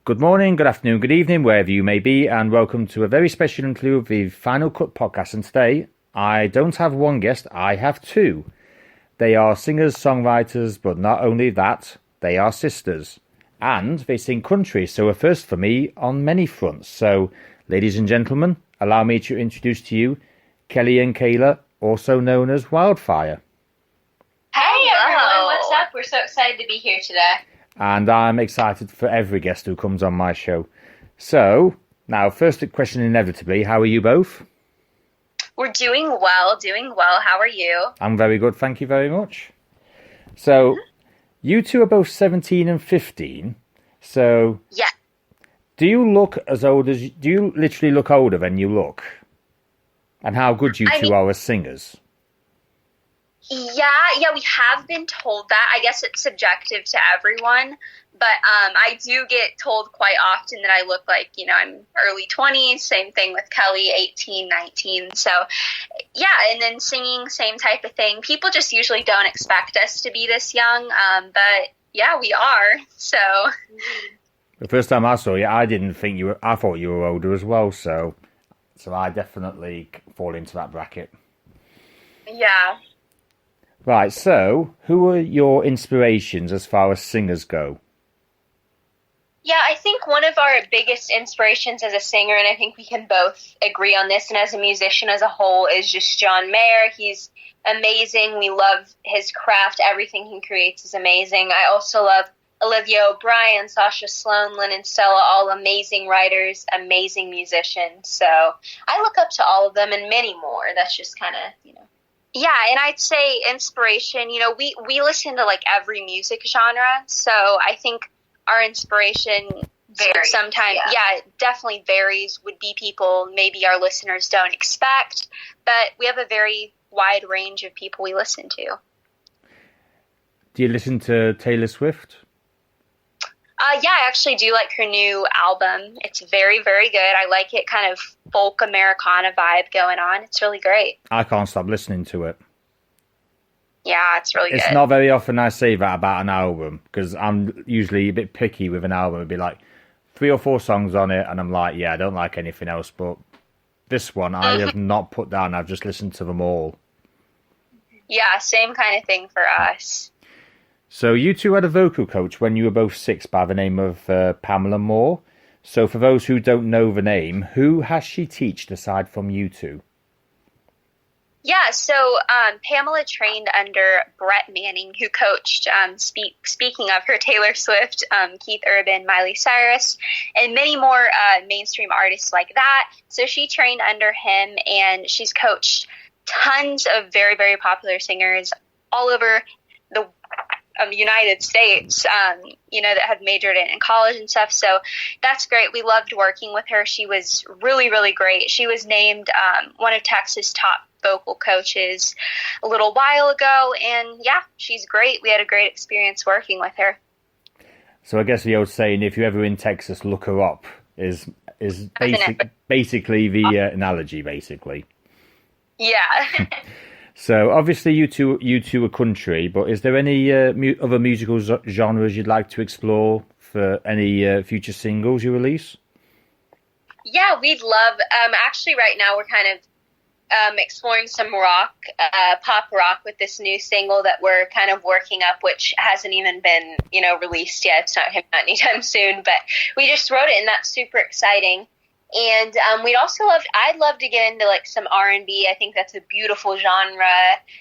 Good morning, good afternoon, good evening, wherever you may be, and welcome to a very special interview of the Finalcut Podcast. And today, I don't have one guest, I have two. They are singers, songwriters, but not only that, they are sisters. And they sing country, so a first for me on many fronts. So, ladies and gentlemen, allow me to introduce to you Kelly and Kayla, also known as Wildfire. Hey everyone, what's up? We're so excited to be here today. And I'm excited for every guest who comes on my show. So, now, first question inevitably, how are you both? We're doing well. How are you? I'm very good, thank you very much. So, you two are both 17 and 15. So, yeah. Do you look as old as... Do you literally look older than you look? And how good you two are as singers? Yeah, we have been told that. I guess it's subjective to everyone, but I do get told quite often that I look like, I'm early 20s, same thing with Kelly, 18, 19, so yeah, and then singing, same type of thing. People just usually don't expect us to be this young, but yeah, we are, so. The first time I saw you, I didn't think you were, I thought you were older as well, so I definitely fall into that bracket. Yeah. Right, so who are your inspirations as far as singers go? Yeah, I think one of our biggest inspirations as a singer, and I think we can both agree on this, and as a musician as a whole, is just John Mayer. He's amazing. We love his craft. Everything he creates is amazing. I also love Olivia O'Brien, Sasha Sloan, Lynn Stella, all amazing writers, amazing musicians. So I look up to all of them and many more. That's just kind of, Yeah, and I'd say inspiration, we listen to like every music genre, so I think our inspiration varies. Sometimes, it definitely varies, would be people maybe our listeners don't expect, but we have a very wide range of people we listen to. Do you listen to Taylor Swift? Yeah, I actually do like her new album. It's very, very good. I like it, kind of folk Americana vibe going on. It's really great. I can't stop listening to it. Yeah, it's really good. It's not very often I say that about an album, because I'm usually a bit picky with an album. It'd be like 3 or 4 songs on it, and I'm like, yeah, I don't like anything else. But this one, I have not put down. I've just listened to them all. Yeah, same kind of thing for us. So you two had a vocal coach when you were both 6 by the name of Pamela Moore. So for those who don't know the name, who has she taught aside from you two? Yeah, so Pamela trained under Brett Manning, who coached, speaking of her, Taylor Swift, Keith Urban, Miley Cyrus, and many more mainstream artists like that. So she trained under him, and she's coached tons of very, very popular singers all over the United States, that have majored in college and stuff. So that's great. We loved working with her. She was really, really great. She was named one of Texas' top vocal coaches a little while ago. And yeah, she's great. We had a great experience working with her. So I guess the old saying, if you're ever in Texas, look her up, is basically the analogy, basically. Yeah. So obviously you two are country, but is there any other musical genres you'd like to explore for any future singles you release? Yeah, we'd love. Actually, right now we're kind of exploring some rock, pop rock with this new single that we're kind of working up, which hasn't even been released yet. It's not out anytime soon, but we just wrote it, and that's super exciting. And I'd love to get into like some R&B. I think that's a beautiful genre.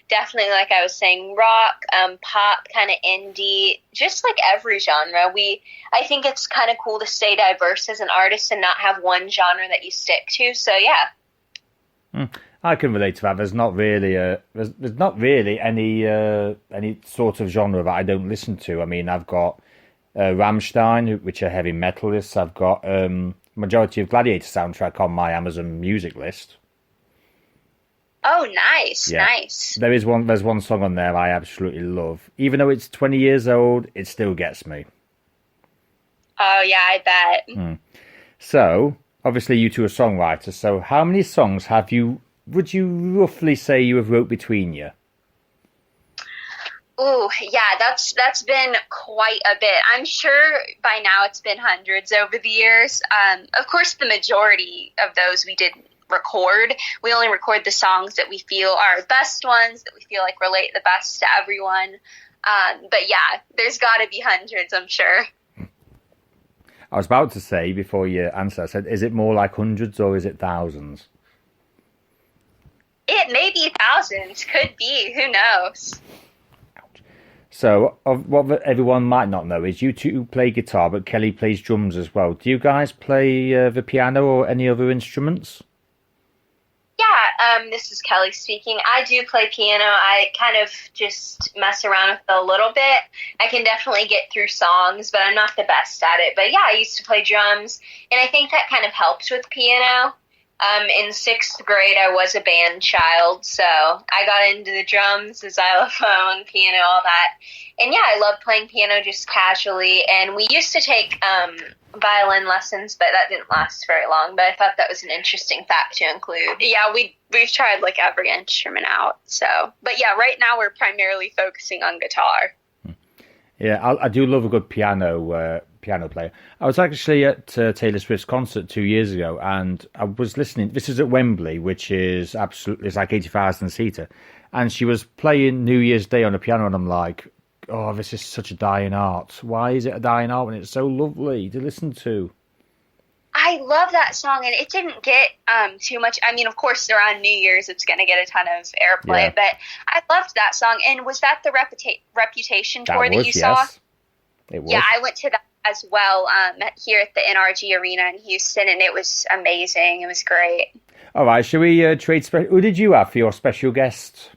Definitely, like I was saying, rock, pop, kind of indie, just like every genre. I think it's kind of cool to stay diverse as an artist and not have one genre that you stick to. So yeah. I can relate to that. There's not really any sort of genre that I don't listen to. I mean, I've got Rammstein, which are heavy metalists. I've got majority of Gladiator soundtrack on my Amazon Music list. Oh, nice, yeah. Nice. There's one song on there I absolutely love. Even though it's 20 years old, it still gets me. Oh, yeah, I bet. So, obviously you two are songwriters, so how many songs would you roughly say you have wrote between you? Ooh, yeah, that's been quite a bit. I'm sure by now it's been hundreds over the years. Of course, the majority of those we didn't record. We only record the songs that we feel are best ones, that we feel like relate the best to everyone. But yeah, there's got to be hundreds, I'm sure. I was about to say, before you answer, I said, is it more like hundreds or is it thousands? It may be thousands, could be, who knows? So, what everyone might not know is you two play guitar, but Kelly plays drums as well. Do you guys play the piano or any other instruments? Yeah, this is Kelly speaking. I do play piano. I kind of just mess around with it a little bit. I can definitely get through songs, but I'm not the best at it. But yeah, I used to play drums, and I think that kind of helps with piano. In 6th grade, I was a band child, so I got into the drums, the xylophone, piano, all that. And yeah, I love playing piano just casually. And we used to take violin lessons, but that didn't last very long. But I thought that was an interesting fact to include. Yeah, we've tried like every instrument out. So, but yeah, right now we're primarily focusing on guitar. Yeah, I do love a good piano player. I was actually at Taylor Swift's concert 2 years ago, and I was listening. This is at Wembley, which is it's like 80,000 seater, and she was playing New Year's Day on the piano, and I'm like, oh, this is such a dying art. Why is it a dying art when it's so lovely to listen to? I love that song, and it didn't get too much. I mean, of course, around New Year's, it's going to get a ton of airplay, but I loved that song. And was that the Reputation tour that you saw? It was. Yeah, I went to that as well here at the NRG Arena in Houston, and it was amazing. It was great. All right, shall we trade? Who did you have for your special guest?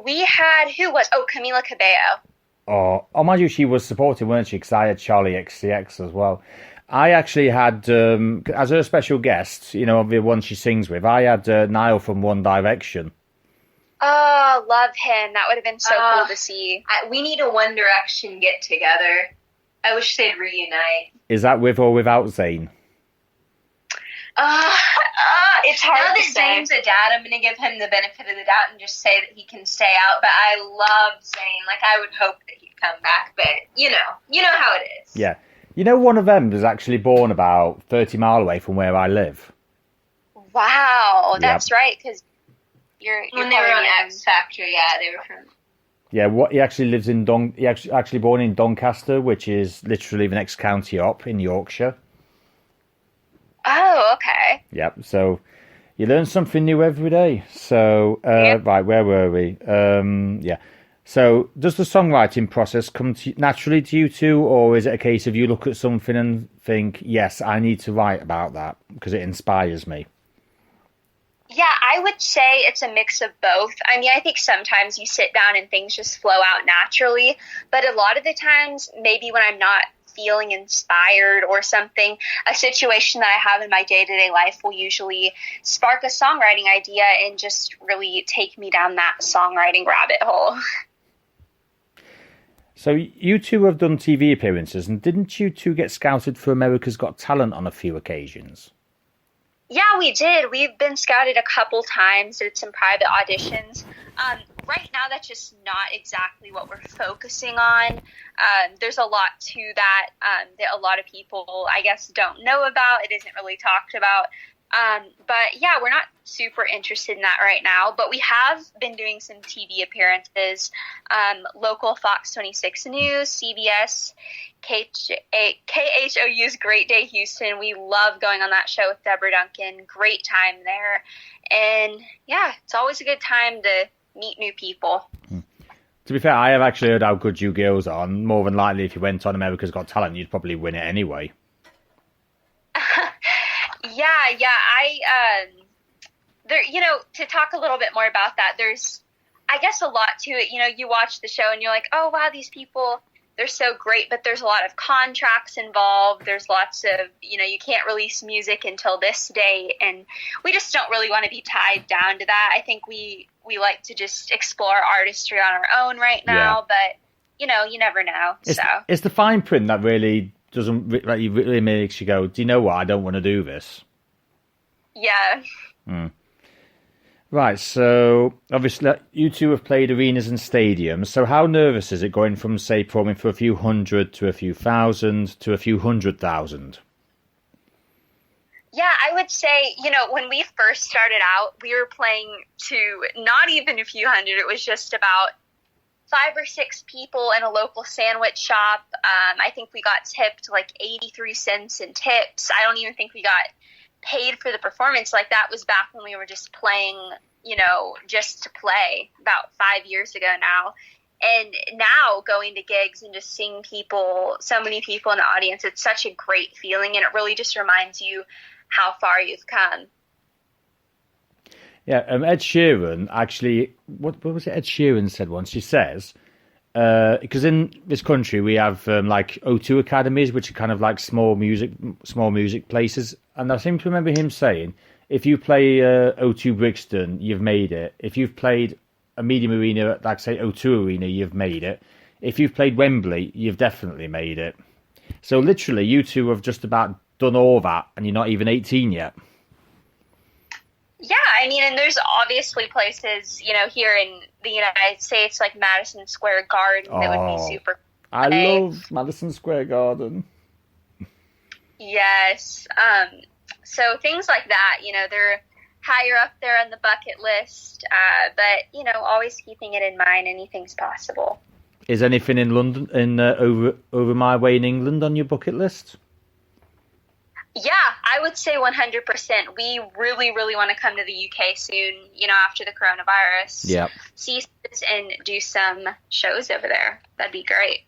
We had, Camila Cabello. Oh, mind you, she was supportive, weren't she? Because I had Charlie XCX as well. I actually had, as her special guest, you know, the one she sings with, I had Niall from One Direction. Oh, love him. That would have been so cool to see. We need a One Direction get-together. I wish they'd reunite. Is that with or without Zayn? It's hard now that Zayn's a dad, I'm going to give him the benefit of the doubt and just say that he can stay out. But I love Zayn. Like, I would hope that he'd come back. But, you know how it is. Yeah. You know, one of them was actually born about 30 miles away from where I live. Wow, that's right, because you're when they were on X Factor, yeah, they were from... Yeah, he actually lives in he actually born in Doncaster, which is literally the next county up in Yorkshire. Oh, okay. Yep, so you learn something new every day. So, right, where were we? Yeah. So, does the songwriting process come naturally to you two, or is it a case of you look at something and think, yes, I need to write about that because it inspires me? Yeah, I would say it's a mix of both. I mean, I think sometimes you sit down and things just flow out naturally, but a lot of the times, maybe when I'm not feeling inspired or something, a situation that I have in my day-to-day life will usually spark a songwriting idea and just really take me down that songwriting rabbit hole. So you two have done TV appearances, and didn't you two get scouted for America's Got Talent on a few occasions? Yeah, we did. We've been scouted a couple times, did some private auditions. Right now, that's just not exactly what we're focusing on. There's a lot to that that a lot of people, I guess, don't know about. It isn't really talked about. But yeah, we're not super interested in that right now, but we have been doing some TV appearances, local Fox 26 News, CBS, KHOU's Great Day Houston. We love going on that show with Deborah Duncan. Great time there. And yeah, it's always a good time to meet new people. To be fair, I have actually heard how good you girls are. More than likely, if you went on America's Got Talent, you'd probably win it anyway. To talk a little bit more about that, there's, I guess, a lot to it. You know, you watch the show and you're like, oh, wow, these people, they're so great, but there's a lot of contracts involved. There's lots of, you can't release music until this date, and we just don't really want to be tied down to that. I think we like to just explore artistry on our own right now, but, you never know. It's the fine print that really really makes you go, do you know what? I don't want to do this. Yeah. Right, so obviously you two have played arenas and stadiums. So how nervous is it going from, say, performing for a few hundred to a few thousand to a few 100,000? Yeah, I would say, when we first started out, we were playing to not even a few hundred. It was just about 5 or 6 people in a local sandwich shop. I think we got tipped like 83 cents in tips. I don't even think we got paid for the performance. Like, that was back when we were just playing, just to play, about 5 years ago now. And now going to gigs and just seeing so many people in the audience, it's such a great feeling, and it really just reminds you how far you've come. Yeah, Ed Sheeran actually, what was it Ed Sheeran said once? He says, because in this country we have like O2 academies, which are kind of like small music places. And I seem to remember him saying, if you play O2 Brixton, you've made it. If you've played a medium arena, like say O2 Arena, you've made it. If you've played Wembley, you've definitely made it. So literally, you two have just about done all that, and you're not even 18 yet. Yeah, I mean, and there's obviously places, here in the United States, like Madison Square Garden, that would be super. I love Madison Square Garden. Yes. So things like that, they're higher up there on the bucket list, but, always keeping it in mind, anything's possible. Is anything in London, over my way in England on your bucket list? Yeah, I would say 100%. We really, really want to come to the UK soon, after the coronavirus. Yeah. Ceases and do some shows over there. That'd be great.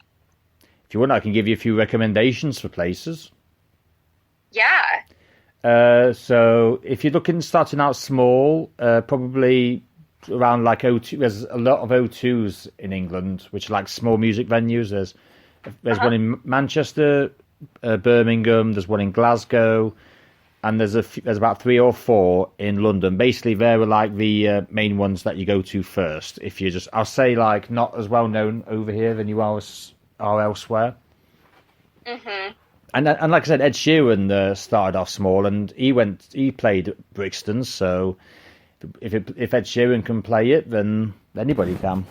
If you want, I can give you a few recommendations for places. Yeah. So if you're starting out small, probably around like O2. There's a lot of O2s in England, which are like small music venues. There's one in Manchester, Birmingham. There's one in Glasgow, and there's about 3 or 4 in London. Basically, they're like the main ones that you go to first. If you I'll say like not as well known over here than you are elsewhere. Mhm. And like I said, Ed Sheeran started off small, and he played Brixton. So if Ed Sheeran can play it, then anybody can.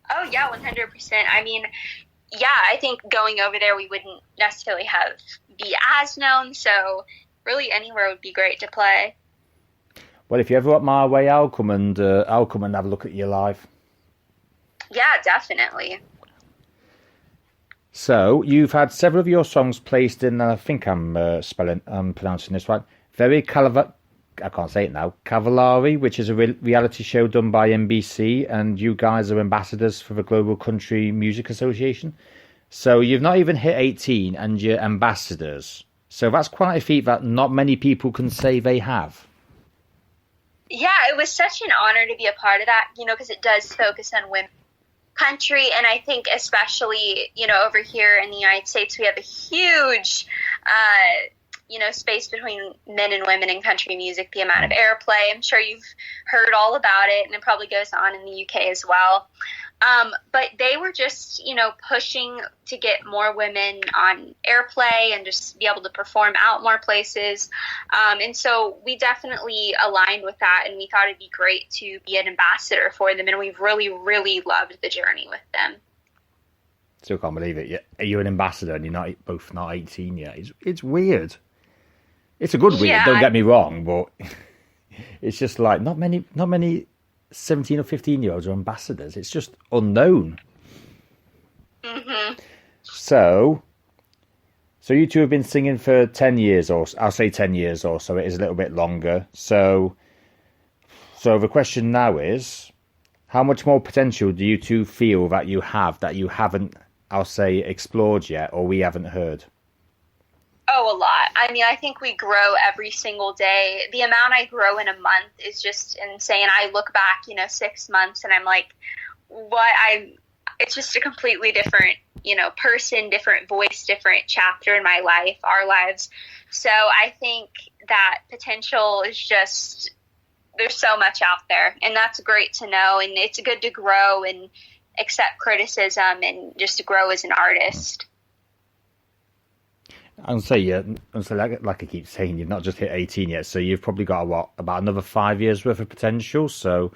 Oh yeah, 100%. I mean, yeah, I think going over there, we wouldn't necessarily be as known. So really, anywhere would be great to play. Well, if you ever want my way, I'll come and have a look at you live. Yeah, definitely. So you've had several of your songs placed in, and I think I'm pronouncing this right. I can't say it now. Cavallari, which is a reality show done by NBC, and you guys are ambassadors for the Global Country Music Association. So you've not even hit 18, and you're ambassadors. So that's quite a feat that not many people can say they have. Yeah, it was such an honor to be a part of that, because it does focus on women country, and I think especially, over here in the United States, we have a huge, space between men and women in country music, the amount of airplay. I'm sure you've heard all about it, and it probably goes on in the UK as well. But they were just, pushing to get more women on airplay and just be able to perform out more places. And so we definitely aligned with that, and we thought it'd be great to be an ambassador for them. And we've really, really loved the journey with them. Still can't believe it. You're an ambassador and you're both not 18 yet. It's weird. It's a good weird, don't get me wrong, but it's just like not many 17 or 15-year-olds are ambassadors. It's just unknown. Mm-hmm. So you two have been singing for 10 years, or I'll say 10 years or so. It is a little bit longer. So the question now is, how much more potential do you two feel that you have that you haven't, I'll say, explored yet, or we haven't heard? Oh, a lot. I mean, I think we grow every single day. The amount I grow in a month is just insane. I look back, 6 months, and I'm like, it's just a completely different, person, different voice, different chapter in my life, our lives. So I think that potential is just, there's so much out there, and that's great to know. And it's good to grow and accept criticism and just to grow as an artist. I'll say, yeah, I'll say like I keep saying, you've not just hit 18 yet, so you've probably got, about another 5 years worth of potential. So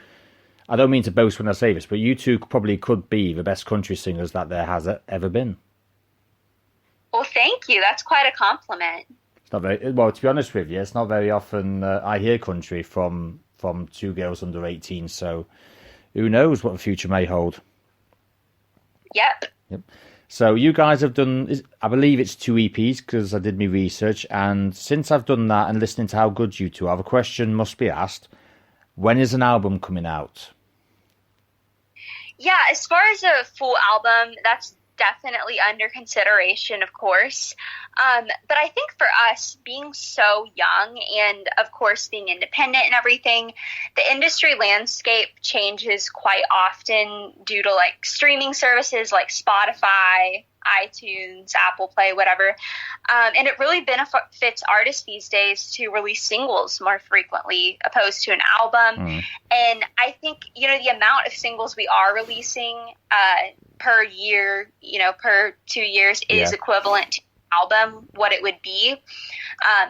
I don't mean to boast when I say this, but you two probably could be the best country singers that there has ever been. Well, thank you. That's quite a compliment. It's not very well, to be honest with you. It's not very often I hear country from two girls under 18. So who knows what the future may hold? Yep. So you guys have done, I believe it's 2 EPs because I did my research. And since I've done that and listening to how good you two are, the question must be asked: when is an album coming out? Yeah, as far as a full album, that's definitely under consideration, of course. But I think for us, being so young and, of course, being independent and everything, the industry landscape changes quite often due to, like, streaming services like Spotify, iTunes, Apple Play, whatever. And it really benefits artists these days to release singles more frequently opposed to an album. And I think, the amount of singles we are releasing per year, per 2 years is equivalent to album, what it would be.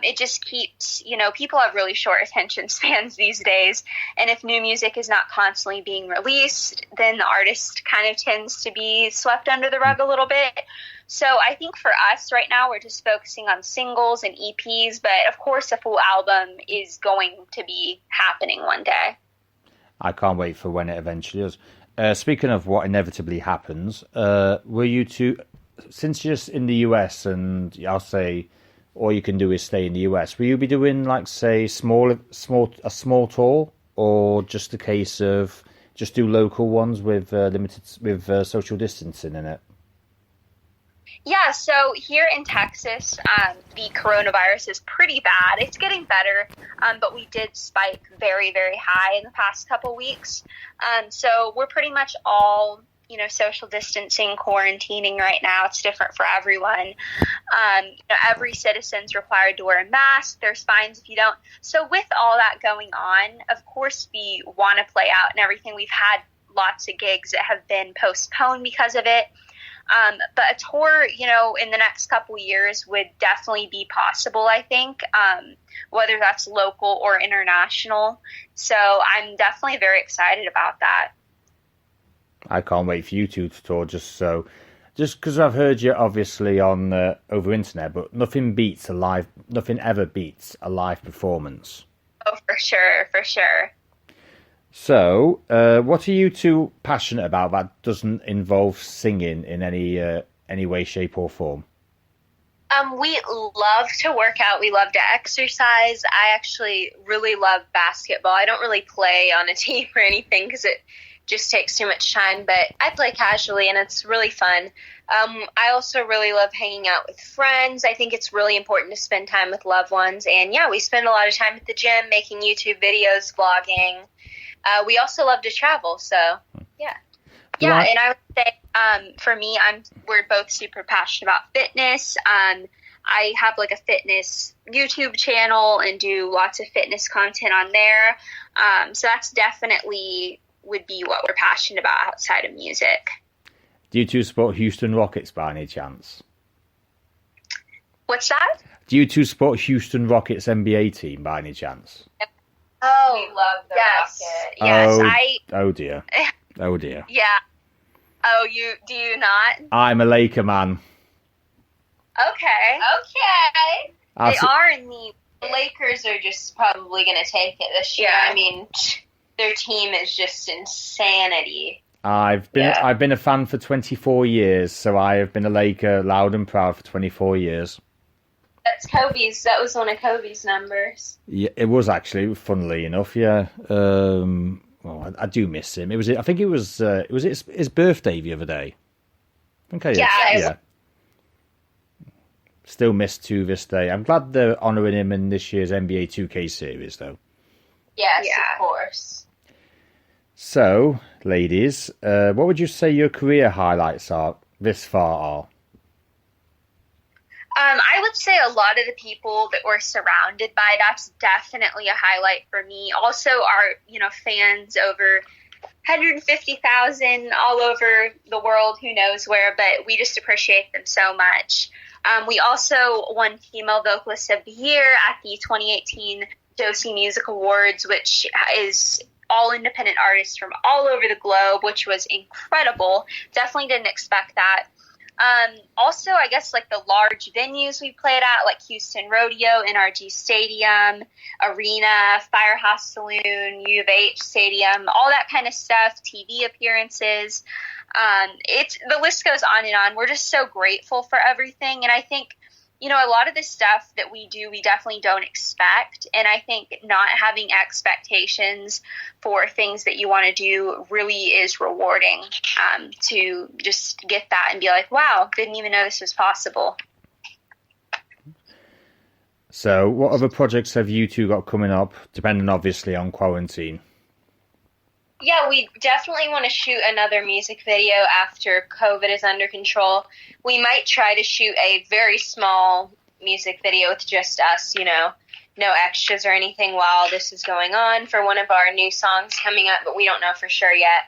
It just keeps, people have really short attention spans these days. And if new music is not constantly being released, then the artist kind of tends to be swept under the rug a little bit. So I think for us right now, we're just focusing on singles and EPs. But of course, a full album is going to be happening one day. I can't wait for when it eventually is. Speaking of what inevitably happens, were you two, since you're just in the US and I'll say all you can do is stay in the US, will you be doing like, say, a small tour, or just a case of just do local ones with social distancing in it? Yeah, so here in Texas, the coronavirus is pretty bad. It's getting better, but we did spike very, very high in the past couple weeks. So we're pretty much all, social distancing, quarantining right now. It's different for everyone. Every citizen's required to wear a mask. There's fines if you don't. So with all that going on, of course, we want to play out and everything. We've had lots of gigs that have been postponed because of it. But a tour, in the next couple years would definitely be possible, I think, whether that's local or international. So I'm definitely very excited about that. I can't wait for you two to tour, just because I've heard you obviously on over internet, but nothing ever beats a live performance. Oh, for sure. So, what are you two passionate about that doesn't involve singing in any way, shape, or form? We love to work out. We love to exercise. I actually really love basketball. I don't really play on a team or anything because it just takes too much time, but I play casually and it's really fun. I also really love hanging out with friends. I think it's really important to spend time with loved ones. And yeah, we spend a lot of time at the gym, making YouTube videos, vlogging. We also love to travel, so yeah. And I would say for me, we're both super passionate about fitness. I have like a fitness YouTube channel and do lots of fitness content on there. So that's definitely would be what we're passionate about outside of music. Do you two support Houston Rockets by any chance? What's that? Do you two support Houston Rockets NBA team by any chance? Oh, we love the Rocket. Yes, oh dear. Oh dear. Yeah. Oh, do you not? I'm a Laker man. Okay. They are in the Lakers are just probably going to take it this year. Yeah. I mean, their team is just insanity. I've been a fan for 24 years, so I have been a Laker loud and proud for 24 years. That's Kobe's. That was one of Kobe's numbers. Yeah, it was actually, funnily enough. Yeah. Well, I do miss him. I think it was his birthday the other day. Yeah. Still missed to this day. I'm glad they're honouring him in this year's NBA 2K series, though. Yes, of course. So, ladies, what would you say your career highlights are this far? I would say a lot of the people that we're surrounded by, that's definitely a highlight for me. Also, our, fans over 150,000 all over the world, who knows where, but we just appreciate them so much. We also won Female Vocalist of the Year at the 2018 Josie Music Awards, which is all independent artists from all over the globe, which was incredible. Definitely didn't expect that. Also, I guess like the large venues we played at, like Houston Rodeo, NRG Stadium, Arena, Firehouse Saloon, U of H Stadium, all that kind of stuff, TV appearances. The list goes on and on. We're just so grateful for everything. And I think, you know, a lot of the stuff that we do, we definitely don't expect. And I think not having expectations for things that you want to do really is rewarding, to just get that and be like, wow, didn't even know this was possible. So what other projects have you two got coming up, depending obviously on quarantine? Yeah, we definitely want to shoot another music video after COVID is under control. We might try to shoot a very small music video with just us, you know, no extras or anything while this is going on for one of our new songs coming up, but we don't know for sure yet.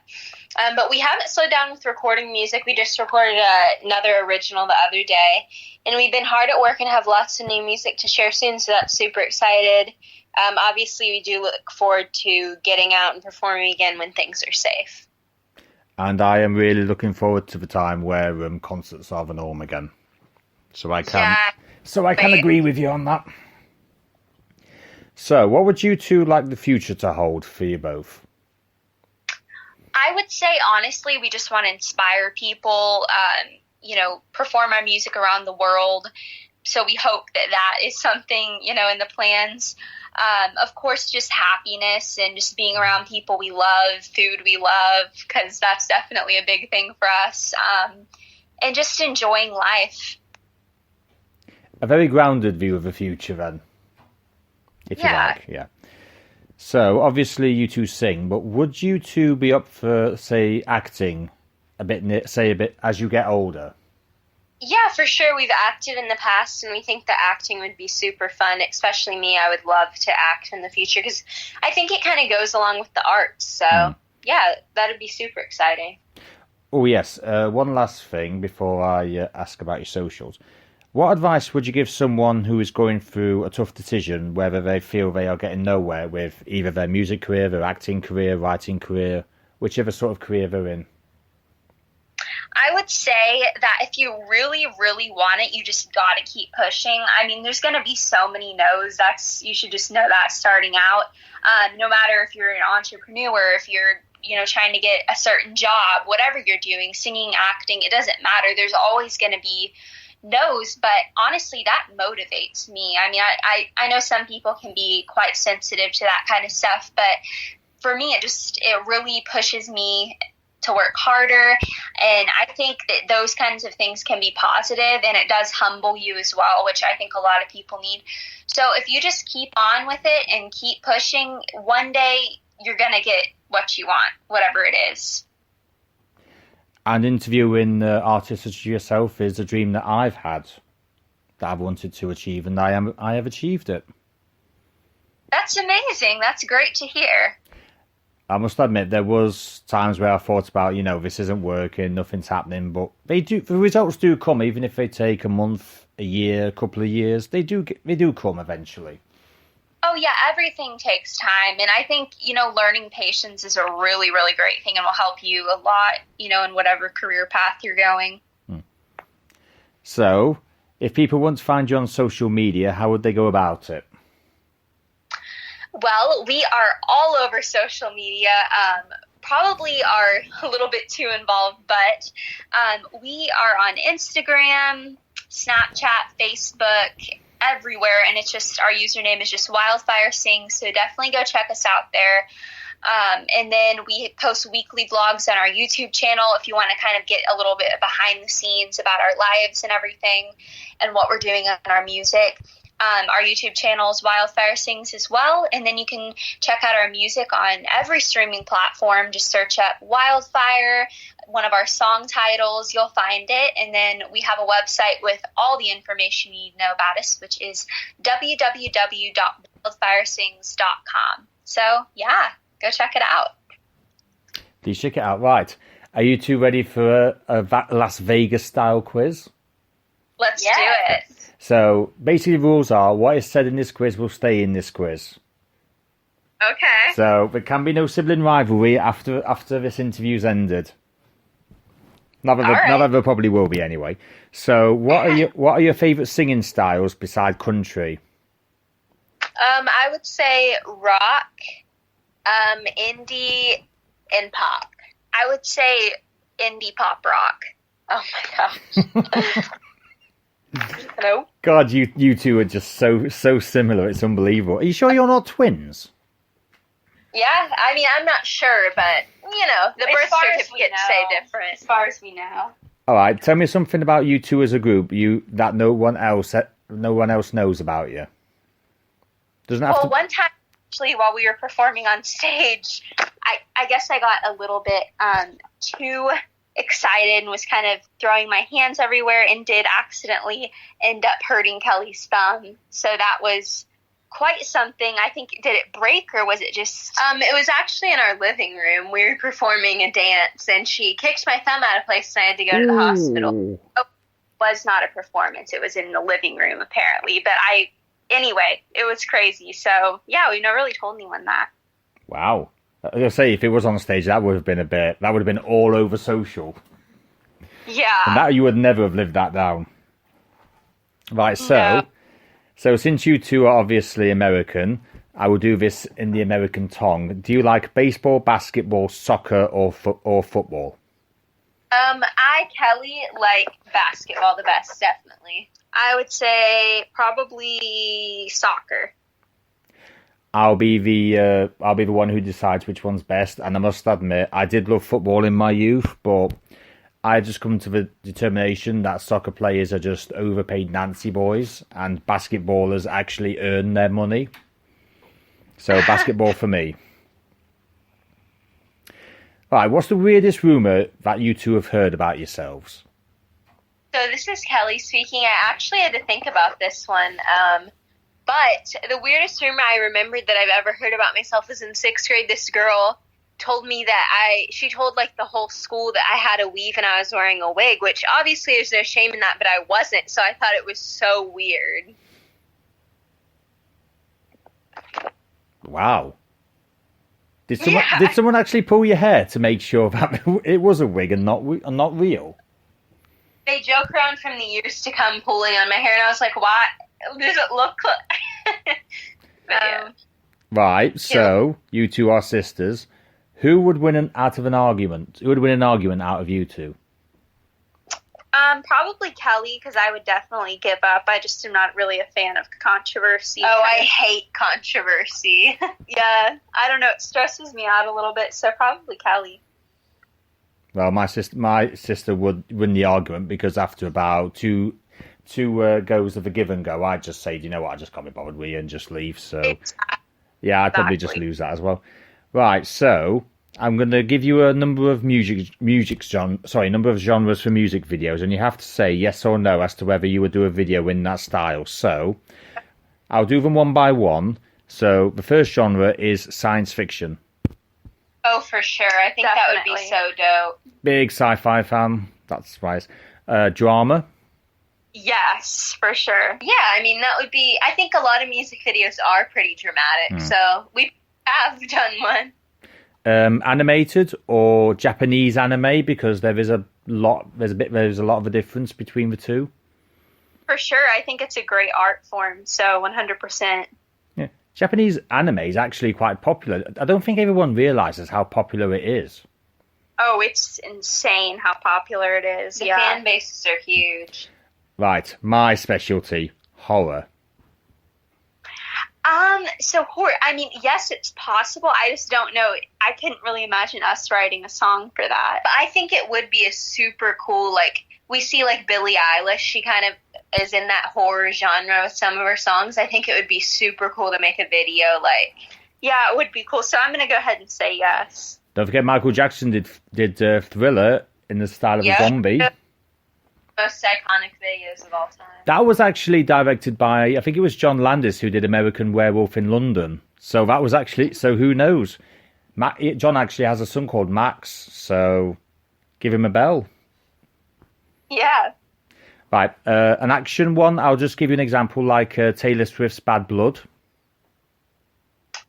But we haven't slowed down with recording music. We just recorded another original the other day, and we've been hard at work and have lots of new music to share soon, so that's super excited. Obviously, we do look forward to getting out and performing again when things are safe. And I am really looking forward to the time where concerts are the norm again. So I can agree with you on that. So, what would you two like the future to hold for you both? I would say, honestly, we just want to inspire people, you know, perform our music around the world. So we hope that is something, you know, in the plans. Of course, just happiness and just being around people we love, food we love, because that's definitely a big thing for us. And just enjoying life. A very grounded view of the future, then, if you like. Yeah. So, obviously, you two sing, but would you two be up for, say, acting a bit as you get older? Yeah, for sure. We've acted in the past, and we think that acting would be super fun, especially me. I would love to act in the future, because I think it kind of goes along with the arts. So, yeah, that would be super exciting. Oh, yes. One last thing before I ask about your socials. What advice would you give someone who is going through a tough decision, whether they feel they are getting nowhere with either their music career, their acting career, writing career, whichever sort of career they're in? I would say that if you really, really want it, you just got to keep pushing. I mean, there's going to be so many no's. You should just know that starting out. No matter if you're an entrepreneur, if you're, you know, trying to get a certain job, whatever you're doing, singing, acting, it doesn't matter. There's always going to be no's, but honestly, that motivates me. I mean, I know some people can be quite sensitive to that kind of stuff, but for me, it really pushes me to work harder. And I think that those kinds of things can be positive, and it does humble you as well, which I think a lot of people need. So if you just keep on with it and keep pushing, one day you're going to get what you want, whatever it is. And interviewing artists such as yourself is a dream that I've had, that I've wanted to achieve, and I have achieved it. That's amazing. That's great to hear. I must admit, there was times where I thought about, you know, this isn't working, nothing's happening, but the results do come, even if they take a month, a year, a couple of years. They do come eventually. Oh, yeah, everything takes time. And I think, you know, learning patience is a really, really great thing and will help you a lot, you know, in whatever career path you're going. So, if people want to find you on social media, how would they go about it? Well, we are all over social media. Probably are a little bit too involved, but we are on Instagram, Snapchat, Facebook, everywhere, and it's just, our username is just Wildfire Sings, so definitely go check us out there. And then we post weekly vlogs on our YouTube channel if you want to kind of get a little bit behind the scenes about our lives and everything and what we're doing on our music. Our YouTube channel is Wildfire Sings as well, and then you can check out our music on every streaming platform. Just search up Wildfire, one of our song titles, you'll find it, and then we have a website with all the information you need to know about us, which is www.wildfiresings.com. So, yeah, go check it out. Please check it out. Right. Are you two ready for a Las Vegas style quiz? Let's do it. So basically the rules are what is said in this quiz will stay in this quiz. Okay. So there can be no sibling rivalry after this interview's ended. Not that there probably will be anyway. So what are your favourite singing styles beside country? I would say rock, indie, and pop. I would say indie pop rock. Oh my gosh. Hello? God, you two are just so similar. It's unbelievable. Are you sure you're not twins? Yeah, I mean, I'm not sure, but, you know, the birth certificates say different. As far as we know. All right, tell me something about you two as a group. That no one else knows about you. Doesn't have to. One time, actually, while we were performing on stage, I guess I got a little bit too excited and was kind of throwing my hands everywhere and did accidentally end up hurting Kelly's thumb. So that was quite something. I think, did it break or was it just... it was actually in our living room. We were performing a dance and she kicked my thumb out of place and I had to go to the hospital. It was not a performance. It was in the living room apparently. But anyway, it was crazy. So yeah, we've never really told anyone that. Wow. I was going to say, if it was on stage, that would have been all over social. Yeah. And that you would never have lived that down. Right, so since you two are obviously American, I will do this in the American tongue. Do you like baseball, basketball, soccer, or football? Kelly, like basketball the best, definitely. I would say probably soccer. I'll be the one who decides which one's best, and I must admit, I did love football in my youth, but I just come to the determination that soccer players are just overpaid Nancy boys, and basketballers actually earn their money. So basketball for me. Right, what's the weirdest rumour that you two have heard about yourselves? So this is Kelly speaking. I actually had to think about this one. But the weirdest rumor I remembered that I've ever heard about myself was in 6th grade. This girl told me that she told like the whole school that I had a weave and I was wearing a wig, which obviously there's no shame in that, but I wasn't. So I thought it was so weird. Wow. Did someone actually pull your hair to make sure that it was a wig and not real? They joke around from the years to come pulling on my hair, and I was like, why does it look like... Right, so you two are sisters. Who would win out of an argument? Who would win an argument out of you two? Probably Kelly, because I would definitely give up. I just am not really a fan of controversy. Oh, I hate controversy. Yeah, I don't know. It stresses me out a little bit, so probably Kelly. Well, my sister would win the argument because after about two goes of a give and go, I'd just say, you know what, I just can't be bothered with you and just leave. So, yeah, I'd probably just lose that as well. Right, so I'm going to give you a number of number of genres for music videos, and you have to say yes or no as to whether you would do a video in that style. So, I'll do them one by one. So, the first genre is science fiction. Oh, for sure. I think that would be so dope. Big sci-fi fan. That's right. Drama. Yes, for sure. Yeah, I mean, that would be... I think a lot of music videos are pretty dramatic, so we have done one. Animated or Japanese anime, because there's a lot of a difference between the two. For sure. I think it's a great art form, so 100%. Yeah. Japanese anime is actually quite popular. I don't think everyone realizes how popular it is. Oh, it's insane how popular it is. The fan bases are huge. Right, my specialty, horror. So horror, I mean, yes, it's possible. I just don't know. I couldn't really imagine us writing a song for that. But I think it would be a super cool, like, we see, like, Billie Eilish. She kind of is in that horror genre with some of her songs. I think it would be super cool to make a video, like, yeah, it would be cool. So I'm going to go ahead and say yes. Don't forget Michael Jackson did Thriller in the style of a zombie. Most iconic videos of all time. That was actually directed by, I think it was John Landis who did American Werewolf in London. So that was actually, so who knows? John actually has a son called Max, so give him a bell. Yeah. Right, an action one, I'll just give you an example like Taylor Swift's Bad Blood.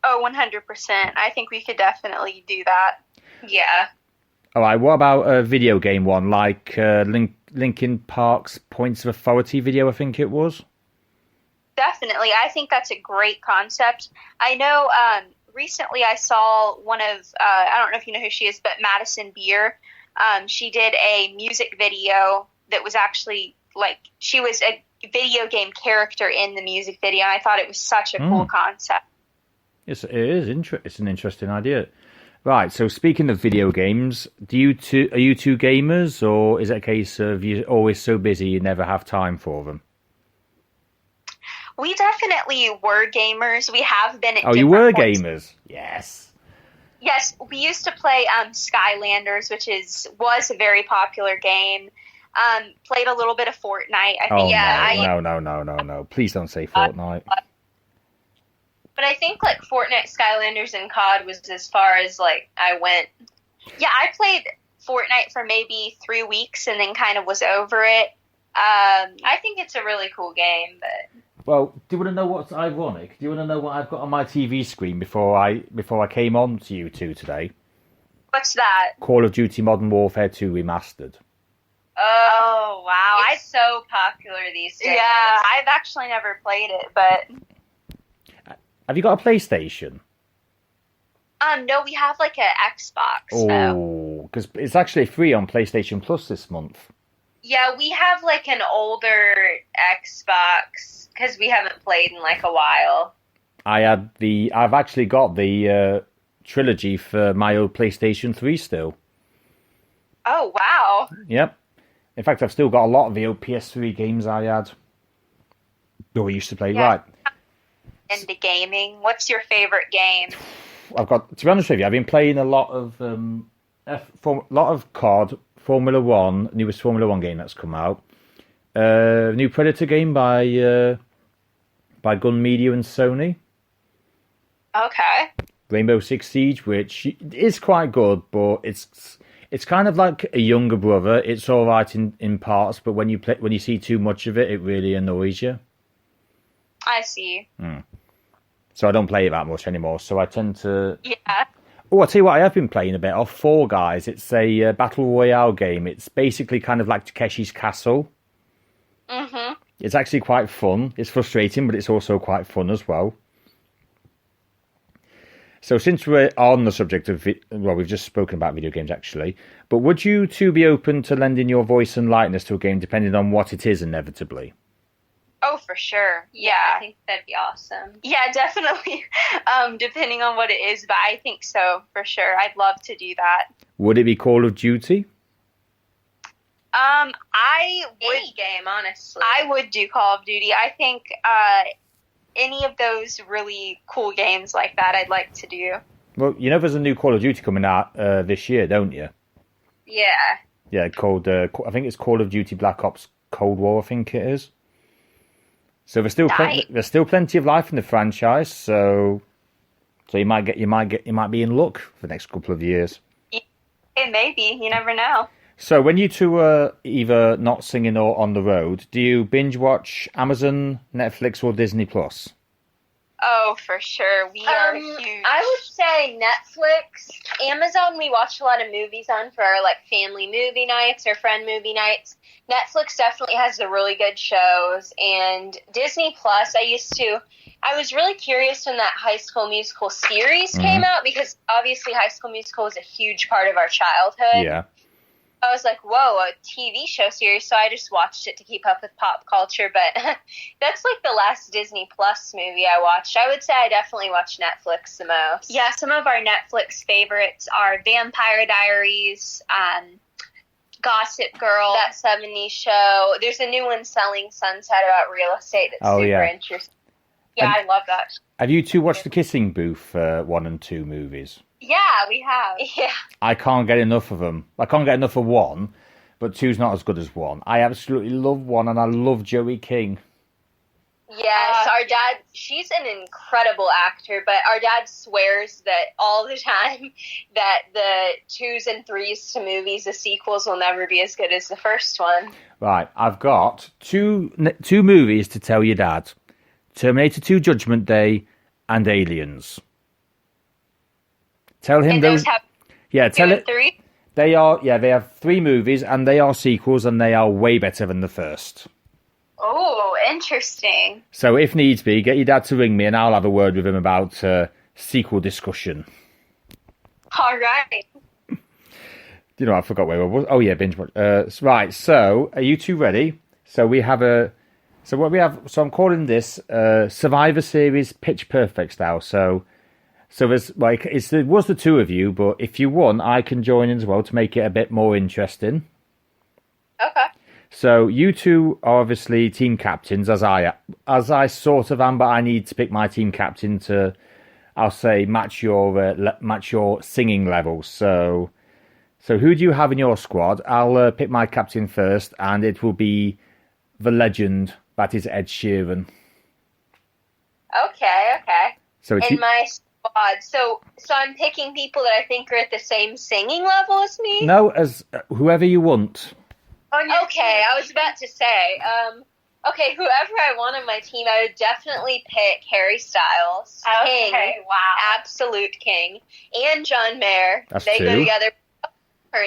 Oh, 100%. I think we could definitely do that. Yeah. All right, what about a video game one like Linkin Park's Points of Authority video, I think it was? Definitely. I think that's a great concept. I know recently I saw one of, I don't know if you know who she is, but Madison Beer. She did a music video that was actually like, she was a video game character in the music video, and I thought it was such a cool concept. Yes, it is. It's an interesting idea. Right, so speaking of video games, are you two gamers, or is it a case of you're always so busy you never have time for them? We definitely were gamers. We have been at you were gamers? Yes. Yes, we used to play Skylanders, which was a very popular game. Played a little bit of Fortnite. I think. No. Please don't say Fortnite. But I think like Fortnite, Skylanders, and COD was as far as like I went. Yeah, I played Fortnite for maybe 3 weeks and then kind of was over it. I think it's a really cool game, but... Well, do you want to know what's ironic? Do you want to know what I've got on my TV screen before I came on to you two today? What's that? Call of Duty Modern Warfare 2 Remastered. Oh, wow. It's so popular these days. Yeah, I've actually never played it, but... Have you got a PlayStation? No, we have like an Xbox. Oh, because it's actually free on PlayStation Plus this month. Yeah, we have like an older Xbox because we haven't played in like a while. I've actually got the trilogy for my old PlayStation 3 still. Oh, wow. Yep. In fact, I've still got a lot of the old PS3 games I had. Or we used to play. Yeah. Right. Into gaming. What's your favorite game? To be honest with you, I've been playing a lot of COD, Formula 1, newest Formula 1 game that's come out. New Predator game by Gun Media and Sony. Okay. Rainbow Six Siege, which is quite good, but it's kind of like a younger brother. It's all right in parts, but when you see too much of it, it really annoys you. I see. So I don't play it that much anymore. So I tend to... Yeah. Oh, I'll tell you what I have been playing a bit of. Fall Guys. It's a battle royale game. It's basically kind of like Takeshi's Castle. Mm-hmm. It's actually quite fun. It's frustrating, but it's also quite fun as well. So since we're on the subject of... we've just spoken about video games, actually. But would you two be open to lending your voice and likeness to a game depending on what it is, inevitably? Oh, for sure. Yeah. I think that'd be awesome. Yeah, definitely. Depending on what it is, but I think so, for sure. I'd love to do that. Would it be Call of Duty? Any game, honestly. I would do Call of Duty. I think any of those really cool games like that I'd like to do. Well, you know there's a new Call of Duty coming out this year, don't you? Yeah. Yeah, called I think it's Call of Duty Black Ops Cold War, I think it is. So there's still plenty of life in the franchise, so you might be in luck for the next couple of years. It may be, you never know. So when you two are either not singing or on the road, do you binge watch Amazon, Netflix, or Disney Plus? Oh, for sure. We are huge. I would say Netflix. Amazon, we watch a lot of movies on for our like family movie nights or friend movie nights. Netflix definitely has the really good shows. And Disney Plus, I was really curious when that High School Musical series came out because obviously High School Musical is a huge part of our childhood. Yeah. I was like, whoa, a TV show series, so I just watched it to keep up with pop culture, but that's like the last Disney Plus movie I watched. I would say I definitely watch Netflix the most. Yeah, some of our Netflix favorites are Vampire Diaries, Gossip Girl, that 70s show. There's a new one, Selling Sunset, about real estate that's super interesting. Yeah, I love that. Have you two watched the Kissing Booth 1 and 2 movies? Yeah, we have. Yeah. I can't get enough of them. I can't get enough of 1, but 2's not as good as 1. I absolutely love 1, and I love Joey King. Yes, our dad, she's an incredible actor, but our dad swears that all the time that the 2s and 3s to movies, the sequels, will never be as good as the first one. Right, I've got two movies to tell your dad. Terminator 2 Judgment Day and Aliens. Tell him And those have tell it. 3? They have 3 movies and they are sequels and they are way better than the first. Oh, interesting. So if needs be, get your dad to ring me and I'll have a word with him about sequel discussion. All right. You know, I forgot where I was. Oh yeah, binge watch. Right, so are you two ready? So we have So I'm calling this Survivor Series Pitch Perfect style. So there's like it was the 2 of you, but if you won, I can join in as well to make it a bit more interesting. Okay. So you two are obviously team captains, as I sort of am, but I need to pick my team captain to, I'll say, match your singing levels. So who do you have in your squad? I'll pick my captain first, and it will be the legend that is Ed Sheeran. Okay. So my squad, so I'm picking people that I think are at the same singing level as me. No, as whoever you want. Okay, I was about to say, okay, whoever I want on my team, I would definitely pick Harry Styles. Okay, King, wow. absolute king. And John Mayer. That's they 2. go together.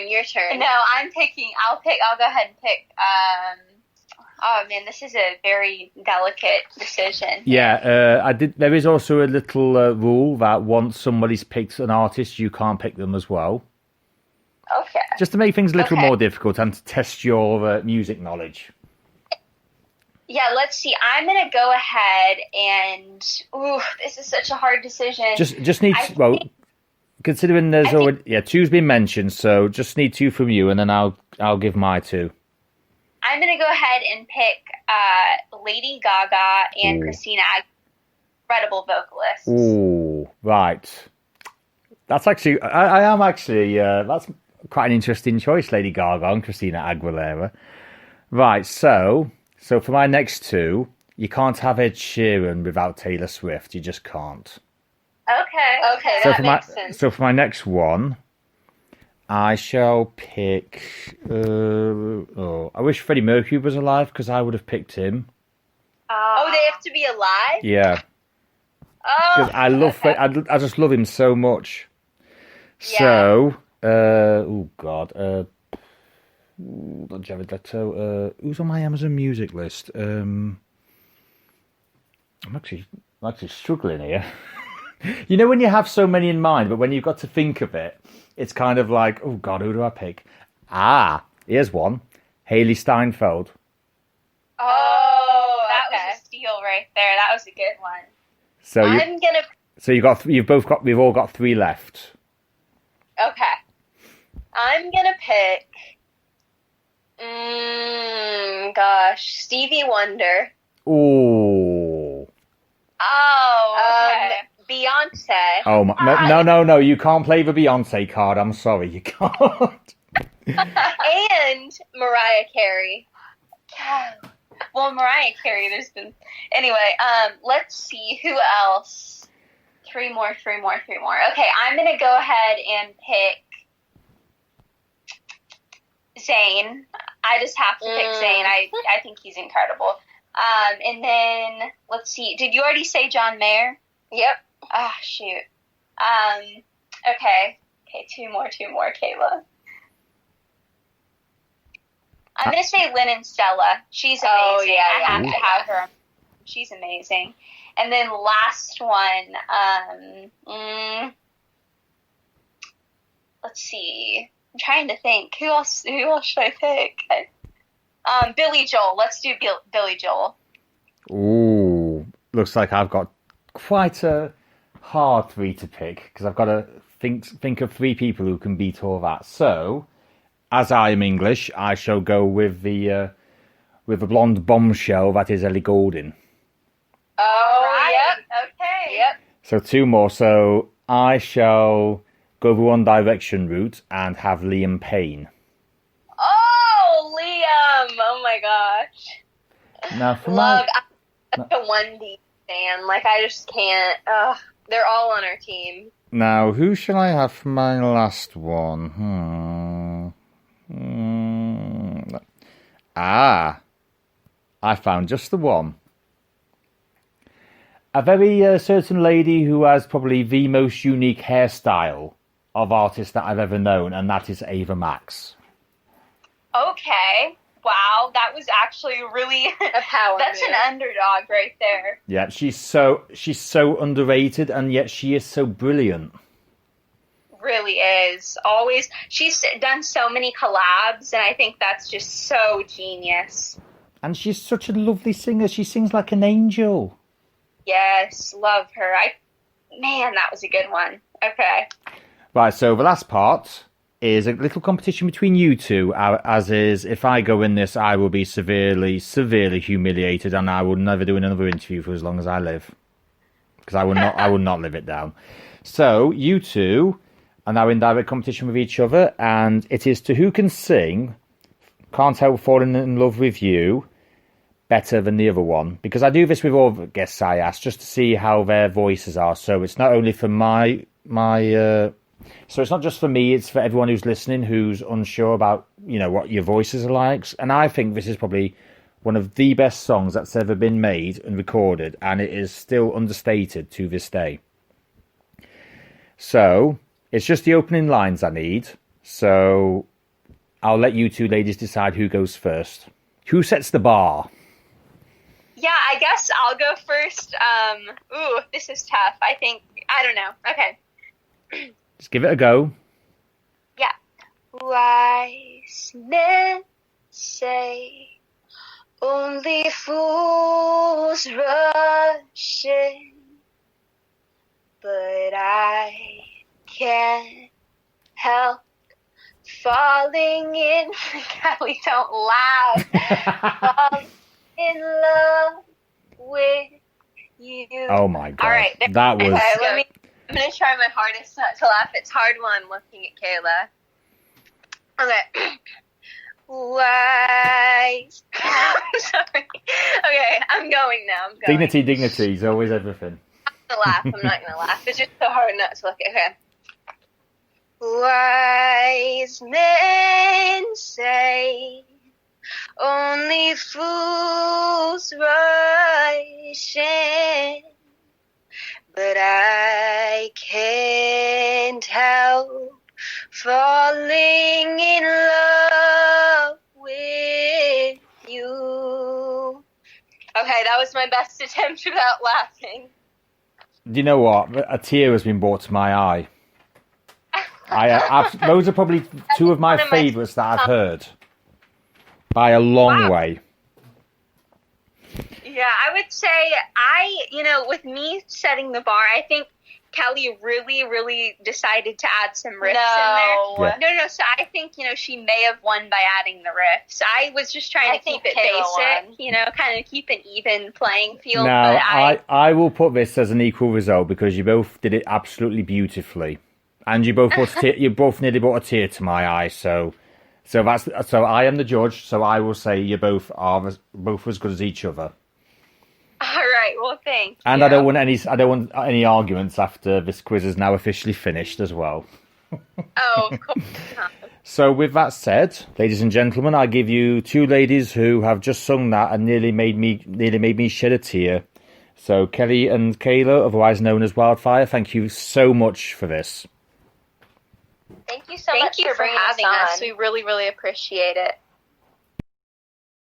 Your turn. No, I'll go ahead and pick, oh man, this is a very delicate decision. Yeah, I did. There is also a little rule that once somebody's picked an artist, you can't pick them as well. Okay. Just to make things a little more difficult and to test your music knowledge. Yeah, let's see. I'm going to go ahead and... Ooh, this is such a hard decision. Just need... considering there's already... Yeah, 2's been mentioned, so just need 2 from you, and then I'll give my 2. I'm going to go ahead and pick Lady Gaga and Christina Aguilera, incredible vocalists. Ooh, right. That's actually... I am actually... that's quite an interesting choice, Lady Gaga and Christina Aguilera. Right, so for my next 2, you can't have Ed Sheeran without Taylor Swift. You just can't. Okay, So that makes sense. So for my next one, I shall pick... I wish Freddie Mercury was alive because I would have picked him. They have to be alive? Yeah. Because I love I just love him so much. Yeah. So... oh God, Jared Leto. Who's on my Amazon Music list? I'm actually struggling here. You know when you have so many in mind, but when you've got to think of it, it's kind of like, oh God, who do I pick? Here's one: Haley Steinfeld. Oh, that was a steal right there. That was a good one. So we've all got 3 left. Okay. I'm gonna pick, Stevie Wonder. Ooh. Oh, okay. Beyonce. Oh my, no! You can't play the Beyonce card. I'm sorry, you can't. And Mariah Carey. Well, Mariah Carey, there's been... Anyway, let's see, who else? 3 more. Okay, I'm going to go ahead and pick Zayn. I just have to pick Zayn. I think he's incredible. And then, let's see, did you already say John Mayer? Yep. Ah, shoot. Okay, 2 more, Kayla. I'm going to say Lynn and Stella. She's amazing. Oh, yeah, I have to have her. She's amazing. And then last one, let's see. I'm trying to think. Who else should I pick? Billy Joel. Let's do Billy Joel. Ooh, looks like I've got quite a hard 3 to pick because I've got to think of 3 people who can beat all that. So, as I am English, I shall go with the blonde bombshell that is Ellie Goulding. Oh, right. Yep. Okay. Yep. So 2 more. So I shall go the One Direction route and have Liam Payne. Oh, Liam! Oh my gosh. Now for I such a 1D fan. Like, I just can't. Ugh, they're all on our team. Now, who shall I have for my last one? I found just the one. A very certain lady who has probably the most unique hairstyle of artists that I've ever known, and that is Ava Max. Okay. Wow, that was actually really A power that's move. an underdog right there. Yeah, she's so underrated, and yet she is so brilliant. Really is. Always. She's done so many collabs, and I think that's just so genius. And she's such a lovely singer. She sings like an angel. Yes, love her. Man, that was a good one. Okay. Right, so the last part is a little competition between you two, as is, if I go in this, I will be severely, severely humiliated, and I will never do another interview for as long as I live. Because I will not live it down. So, you two are now in direct competition with each other, and it is to who can sing Can't Help Falling in Love With You better than the other one. Because I do this with all the guests I ask, just to see how their voices are. So it's not only for so it's not just for me, it's for everyone who's listening who's unsure about, what your voices are like. And I think this is probably one of the best songs that's ever been made and recorded, and it is still understated to this day. So it's just the opening lines I need. So I'll let you two ladies decide who goes first. Who sets the bar? Yeah, I guess I'll go first. This is tough. I don't know. Okay. Just give it a go. Yeah. Wise men say only fools rush in, but I can't help falling in. Kelly, don't laugh. Falling in love with you. Oh my god. All right. That was... Okay, I'm going to try my hardest not to laugh. It's hard while I'm looking at Kayla. Okay. Wise. Sorry. Okay, I'm going now. I'm going. Dignity is always everything. I'm not going to laugh. It's just so hard not to look at. Okay. Wise men say only fools rush in, but I can't help falling in love with you. Okay, that was my best attempt without laughing. Do you know what? A tear has been brought to my eye. Those are probably two of my favourites that I've heard. By a long way. Yeah, I would say with me setting the bar, I think Kelly really, really decided to add some riffs in there. Yeah. No, so I think, she may have won by adding the riffs. I was just trying to keep it basic, kind of keep an even playing field. Now, but I will put this as an equal result because you both did it absolutely beautifully. And you both nearly brought a tear to my eye, so I am the judge, so I will say you both are both as good as each other. All right, well, thanks. And I don't want any arguments after this quiz is now officially finished as well. Oh, of course. So with that said, ladies and gentlemen, I give you two ladies who have just sung that and nearly made me shed a tear. So Kelly and Kayla, otherwise known as Wildfire, thank you so much for this. Thank you so much for having us. We really, really appreciate it.